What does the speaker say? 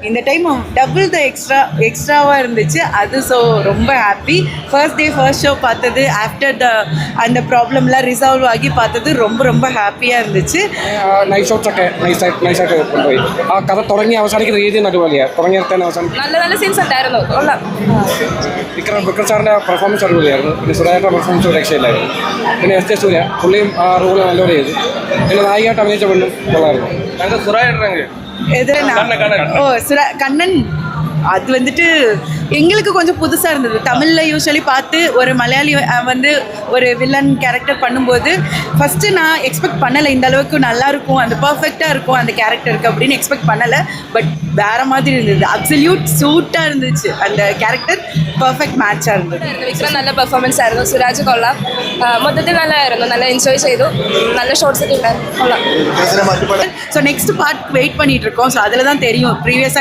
இந்த time double the எக்ஸ்ட்ராவாக இருந்துச்சு அது. ஸோ ரொம்ப happy. First day first show பார்த்தது ஆஃப்டர் அந்த ப்ராப்ளம்லாம் ரிசால்வ் ആക്കി பார்த்தது ரொம்ப ரொம்ப ഹാപ്പിயாக இருந்துச்சு. നൈറ്റ് ഷോട്ട്സൊക്കെ നൈസായിട്ട് കൊണ്ടുപോയി. ആ കഥ തുടങ്ങി അവസാനിക്കുന്ന രീതി അടിപൊളിയാണ്. തുടങ്ങിയിടത്ത് അവസാനം നല്ല നല്ല സീൻസ് ഉണ്ടായിരുന്നു. വിക്രം സാറിൻ്റെ പെർഫോമൻസ് അടിപൊളിയായിരുന്നു. പിന്നെ സുരാജിൻ്റെ പെർഫോമൻസ് രക്ഷയില്ലായിരുന്നു. പിന്നെ എസ് ജെ സൂര്യ പുള്ളിയും ആ റോള് നല്ലപോലെ ചെയ്തു. പിന്നെ നായികയായിട്ട് അഭിനയിച്ച പെണ്ണും കൊള്ളായിരുന്നു. സുരാജിൻ്റെ கண்ணன் அது வந்துட்டு எங்களுக்கு கொஞ்சம் புதுசாக இருந்தது. தமிழில் யூஸ்வலி பார்த்து ஒரு மலையாளி வந்து ஒரு வில்லன் கேரக்டர் பண்ணும்போது ஃபஸ்ட்டு நான் எக்ஸ்பெக்ட் பண்ணலை இந்த அளவுக்கு நல்லாயிருக்கும், அந்த பர்ஃபெக்டாக இருக்கும் அந்த கேரக்டருக்கு அப்படின்னு எக்ஸ்பெக்ட் பண்ணலை. பட் வேறு மாதிரி இருந்தது. அப்சல்யூட் சூட்டாக இருந்துச்சு. அந்த கேரக்டர் പെർഫെക്റ്റ് മാച്ചാണ് இருந்தது. വിക്രം നല്ല പെർഫോമൻസ് ആയിരുന്നു. സുരാജ് കൊള്ളാം. മൊത്തത്തിൽ നല്ലതായിരുന്നു. നല്ല എൻജോയ് ചെയ്തു. നല്ല ഷോട്ട്സ് ഒക്കെ ഉണ്ടായിരുന്നു. കൊള്ളാം. ஸோ நெக்ஸ்ட் பார்ட் வெயிட் பண்ணிட்டு இருக்கோம். ஸோ அதில் தான் தெரியும் ப்ரீவியஸாக